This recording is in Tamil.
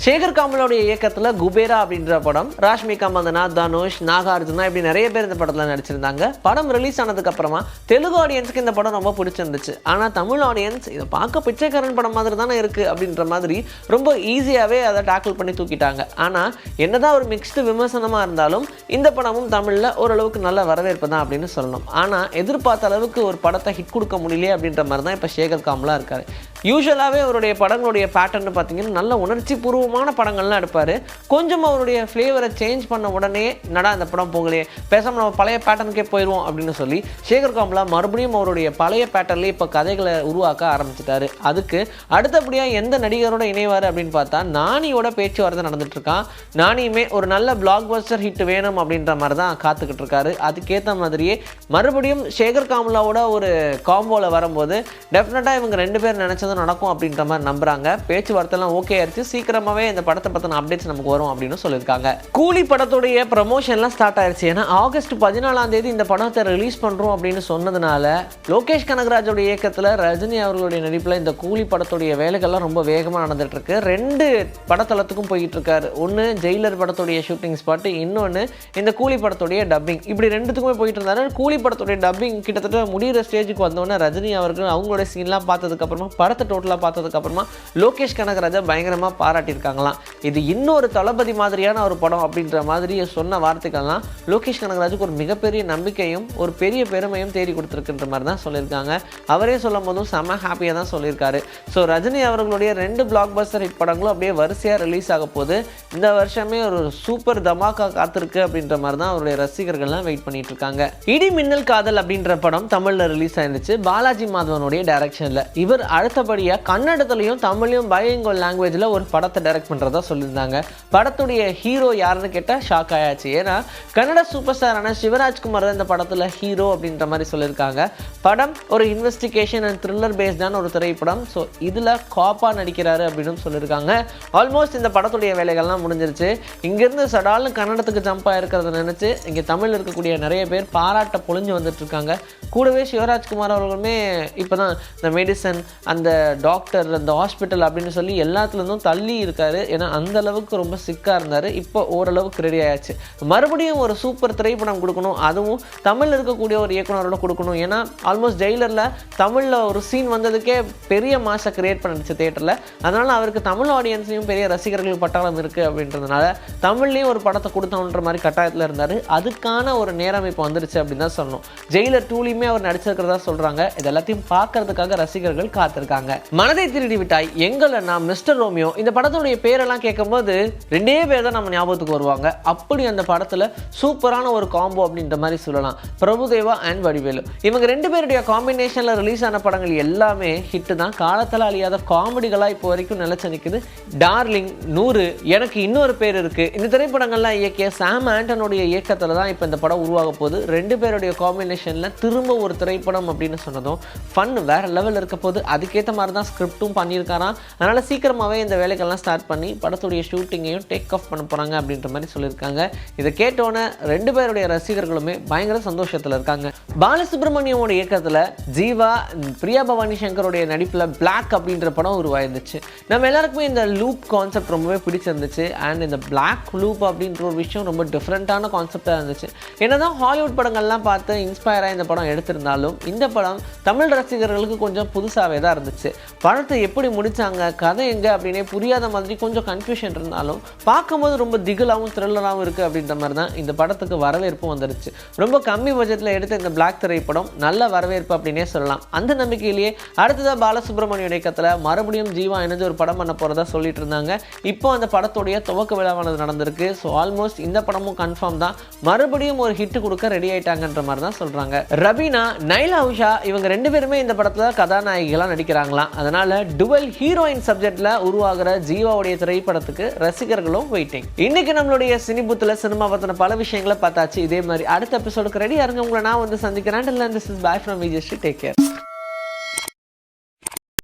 சேகர் கமலோடைய இயக்கத்தில் குபேரா அப்படின்ற படம், ராஷ்மிகா மந்தனா, தனுஷ், நாகார்ஜுனா இப்படி நிறைய பேர் இந்த படத்தில் நடிச்சிருந்தாங்க. படம் ரிலீஸ் ஆனதுக்கு அப்புறமா தெலுங்கு ஆடியன்ஸுக்கு இந்த படம் ரொம்ப பிடிச்சிருந்துச்சு. ஆனால் தமிழ் ஆடியன்ஸ் இதை பார்க்க பிச்சைக்காரன் படம் மாதிரி தானே இருக்குது அப்படின்ற மாதிரி ரொம்ப ஈஸியாகவே அதை டேக்கிள் பண்ணி தூக்கிட்டாங்க. ஆனால் என்னதான் ஒரு மிக்ஸ்டு விமர்சனமாக இருந்தாலும் இந்த படமும் தமிழில் ஓரளவுக்கு நல்ல வரவேற்பு தான் அப்படின்னு சொல்லணும். ஆனால் எதிர்பார்த்த அளவுக்கு ஒரு படத்தை ஹிட் கொடுக்க முடியலையே அப்படின்ற மாதிரி தான் இப்போ சேகர் கமலா இருக்கார். யூஸ்வலாகவே அவருடைய படங்களுடைய பேட்டர்னு பார்த்தீங்கன்னா நல்ல உணர்ச்சி பூர்வமான படங்கள்லாம் எடுப்பார். கொஞ்சம் அவருடைய ஃப்ளேவரை சேஞ்ச் பண்ண உடனே நடா இந்த படம் போகலையே, பேசாமல் நம்ம பழைய பேட்டர்னுக்கே போயிடுவோம் அப்படின்னு சொல்லி சேகர் கமலா மறுபடியும் அவருடைய பழைய பேட்டர்லேயே இப்போ கதைகளை உருவாக்க ஆரம்பிச்சிட்டாரு. அதுக்கு அடுத்தபடியாக எந்த நடிகரோட இணைவார் அப்படின்னு பார்த்தா நானியோட பேச்சுவார்த்தை நடந்துட்டு இருக்கான். நானியுமே ஒரு நல்ல பிளாக் பஸ்டர் ஹிட் வேணும் அப்படின்ற மாதிரி தான் காத்துக்கிட்டு இருக்காரு. அதுக்கேற்ற மாதிரியே மறுபடியும் சேகர் கமலாவோட ஒரு காம்போவில் வரும்போது டெஃபினட்டாக இவங்க ரெண்டு பேர் நினச்சதும் நடக்கும் அப்படின்ற மாதிரி நம்புறாங்க. பேச்சுவார்த்தைலாம் ஓகே ஆயிடுச்சு. சீக்கிரமாகவே இந்த படத்தை பற்றின அப்டேட்ஸ் நமக்கு வரும் அப்படின்னு சொல்லியிருக்காங்க. கூலி படத்துடைய ப்ரமோஷன்லாம் ஸ்டார்ட் ஆயிடுச்சு. ஏன்னா ஆகஸ்ட் 14 இந்த படத்தை ரிலீஸ் பண்ணுறோம் அப்படின்னு சொன்னதுனால லோகேஷ் கனகராஜோட இயக்கத்தில் ரஜினி அவர்களுடைய நடிப்பில் இந்த கூலி படத்துடைய வேலைகள்லாம் ரொம்ப வேகமாக நடந்துட்டு இருக்கு. 2 படத்தளத்துக்கும் போயிட்டு இருக்காரு. ஒன்று ஜெயிலர் படத்துடைய ஷூட்டிங் ஸ்பாட்டு, இன்னொன்று இந்த கூலி படத்துடைய டப்பிங். இப்படி 2த்துக்குமே போயிட்டு இருந்தாரு. கூலி படத்துடைய டப்பிங் கிட்டத்தட்ட முடிகிற ஸ்டேஜுக்கு வந்தோடனே ரஜினி அவர்கள் அவங்களோட சீன்லாம் பார்த்ததுக்கப்புறமா படத்தை டோட்டலாக பார்த்ததுக்கப்புறமா லோகேஷ் கனகராஜா பயங்கரமாக பாராட்டியிருக்காங்களாம். இது இன்னொரு தளபதி மாதிரியான ஒரு படம் அப்படின்ற மாதிரி சொன்ன வார்த்தைகள்லாம் லோகேஷ் கனகராஜுக்கு ஒரு மிகப்பெரிய நம்பிக்கையும் ஒரு பெரிய பெருமையும் தேடி கொடுத்துருக்குன்ற மாதிரி தான் சொல்லியிருக்காங்க. அவரே சொல்லும் போதும் செம்ம ஹாப்பியாக தான் சொல்லியிருக்காரு. ஸோ ரஜினி அவர்களுடைய 2 பிளாக் பஸ்டர் ஹிட் படங்களும் அப்படியே வரிசையாக ரிலீஸ் ஆக போது இந்த வருஷமே ஒரு சூப்பர் தமாக்கா காத்திருக்கு அப்படின்ற மாதிரி தான் அவருடைய ரசிகர்கள்லாம் வெயிட் பண்ணிட்டு இருக்காங்க. இடி மின்னல் காதல் அப்படின்ற படம் தமிழில் ரிலீஸ் ஆயிருந்துச்சு பாலாஜி மாதவனுடைய டைரக்ஷனில். இவர் அடுத்தபடியாக கன்னடத்துலையும் தமிழையும் பைலிங்குவல் லாங்குவேஜில் ஒரு படத்தை டைரக்ட் பண்ணுறதா சொல்லியிருந்தாங்க. படத்துடைய ஹீரோ யாருன்னு கேட்டால் ஷாக் ஆயாச்சு. ஏன்னா கன்னட சூப்பர் ஸ்டாரான சிவராஜ்குமார் தான் இந்த படத்தில் ஹீரோ அப்படின்ற மாதிரி சொல்லியிருக்காங்க. படம் ஒரு இன்வெஸ்டிகேஷன் அண்ட் த்ரில்லர் பேஸ்டான ஒரு திரைப்படம். ஸோ இதில் காப்பாக நடிக்கிறாரு அப்படின்னு சொல்லியிருக்காங்க. ஆல்மோஸ்ட் இந்த படத்துடைய வேலைகள்லாம் முடிஞ்சிருச்சு. இங்கேருந்து சடால்னு கன்னடத்துக்கு ஜம்ப் ஆகிருக்கிறத நினச்சி இங்கே தமிழில் இருக்கக்கூடிய நிறைய பேர் பாராட்ட பொழிஞ்சு வந்துட்டு இருக்காங்க. கூடவே சிவராஜ்குமார் அவர்களுமே இப்போ தான் இந்த மெடிசன், அந்த டாக்டர், அந்த ஹாஸ்பிட்டல் அப்படின்னு சொல்லி எல்லாத்துலேருந்தும் தள்ளி இருக்காரு. ஏன்னா அந்த அளவுக்கு ரொம்ப சிக்காக இருந்தார். இப்போ ஓரளவுக்கு ரெடி ஆயாச்சு. மறுபடியும் ஒரு சூப்பர் திரைப்படம் கொடுக்கணும், அதுவும் தமிழில் இருக்கக்கூடிய ஒரு இயக்குனரோட கொடுக்கணும். ஏன்னா ஆல்மோஸ்ட் ஜெயிலரில் தமிழில் ஒரு சீன் வந்ததுக்கே பெரிய மாசை கிரியேட் பண்ணிடுச்சு தியேட்டரில். அதனால் அவருக்கு தமிழ் ஆடியன்ஸையும் பெரிய ரசிகர்கள் பட்டாளம் இருக்குது அப்படின்றதுனால தமிழ்லேயும் ஒரு படத்தை கொடுத்தோன்ற மாதிரி கட்டாயத்தில் இருந்தார். அதுக்கான ஒரு நேரம் இப்போ வந்துருச்சு அப்படின்னு தான் சொல்லணும். ஜெயிலர் 2லையுமே அவர் நடிச்சிருக்கிறதா சொல்கிறாங்க. இது எல்லாத்தையும் பார்க்கறதுக்காக ரசிகர்கள் காத்திருக்காங்க. மனதை திருடி விட்டாய், எங்களை நான் மிஸ்டர் ரோமியோ இந்த படத்துடைய பேரெல்லாம் கேட்கும்போது 2 பேர் தான் நம்ம ஞாபகத்துக்கு வருவாங்க. அப்படி அந்த படத்தில் சூப்பரான ஒரு காம்போ அப்படின்ற மாதிரி சொல்லலாம். பிரபுதேவா அண்ட் வடிவேலு இவங்க 2 பேருடைய காம்பினேஷனில் ரிலீஸ் ஆன படங்கள் எல்லாமே ஹிட்டு தான். காலத்தில் அழியாத காமெடிகளாக இப்போ வரைக்கும் நிலைச்சு நிற்குது. டார்லிங், 100, எனக்கு இன்னொரு பேர் இருக்குது. இந்த திரைப்படங்கள்லாம் இயக்கிய சாம் ஆண்டனுடைய இயக்கத்தில் தான் இப்போ இந்த படம் உருவாக போகுது. 2 பேருடைய காம்பினேஷனில் திரும்ப ஒரு திரைப்படம் அப்படின்னு சொன்னதும் ஃபன் வேற லெவல் இருக்க போது. அதுக்கேற்ற மாதிரி தான் ஸ்கிரிப்டும் பண்ணியிருக்காராம். அதனால் சீக்கிரமாகவே இந்த வேலைகள்லாம் ஸ்டார்ட் பண்ணி படத்துடைய ஷூட்டிங்கையும் டேக் ஆஃப் பண்ண போகிறாங்க அப்படின்ற மாதிரி சொல்லியிருக்காங்க. இதை கேட்டோன்னே 2 பேருடைய ரசிகர்களுமே பயங்கர சந்தோஷத்தில் இருக்காங்க. பாலசுப்ரமணியமோட இயக்கத்தில் ஜீவா, பிரியா பவானி சங்கருடைய நடிப்பில் பிளாக் அப்படின்ற படம் உருவாயிருந்துச்சு. நம்ம எல்லாருக்குமே இந்த லூப் கான்செப்ட் ரொம்பவே பிடிச்சிருந்துச்சு. அண்ட் இந்த பிளாக் லூப் அப்படின்ற ஒரு விஷயம் ரொம்ப டிஃப்ரெண்ட்டான கான்செப்டாக இருந்துச்சு. என்னதான் ஹாலிவுட் படங்கள்லாம் பார்த்து இன்ஸ்பயராக இந்த படம் எடுத்திருந்தாலும் இந்த படம் தமிழ் ரசிகர்களுக்கு கொஞ்சம் புதுசாகவே தான் இருந்துச்சு. படத்தை எப்படி முடித்தாங்க, கதை எங்கே அப்படின்னே புரியாத மாதிரி கொஞ்சம் கன்ஃபியூஷன் இருந்தாலும் பார்க்கும்போது ரொம்ப திகிலாகவும் த்ரில்லராகவும் இருக்குது அப்படின்ற மாதிரி தான் இந்த படத்துக்கு வரவேற்பும் வந்துருச்சு. ரொம்ப கம்மி பட்ஜெட்டில் எடுத்த இந்த பிளாக் திரைப்படம் நல்ல வரவேற்பு அப்படின்னே சொல்லலாம். அந்த நம்பிக்கையிலேயே அடுத்ததாக பாலசுப்ரமணிய இயக்கத்தில் மறுபடியும் ஜீவா இணைஞ்சு ஒரு படம் பண்ண போகிறதா சொல்லிட்டு இருந்தாங்க. இப்போ அந்த படத்துடைய துவக்க விழாவானது நடந்திருக்கு. ஸோ ஆல்மோஸ்ட் இந்த படமும் கன்ஃபார்ம் தான். மறுபடியும் ஒரு ஹிட் கொடுக்க ரெடி ஆயிட்டாங்கன்ற மாதிரி தான் சொல்கிறாங்க. ரபீனா, நைலா உஷா இவங்க 2 பேருமே இந்த படத்தில் கதாநாயகிகளாக நடிக்கிறாங்களாம். அதனால டுவல் ஹீரோயின் சப்ஜெக்ட்ல உருவாகிற ஜீவாவுடைய திரைப்படத்துக்கு ரசிகர்களும் வெயிட்டிங். இன்னைக்கு நம்மளுடைய சினிபுத்துல சினிமா பத்தின பல விஷயங்களை பார்த்தாச்சு. இதே மாதிரி அடுத்த எபிசோடுக்கு ரெடியா இருங்க. உங்களை நான் வந்து சந்திக்கிறேன். This is bye from Vijay. Take care.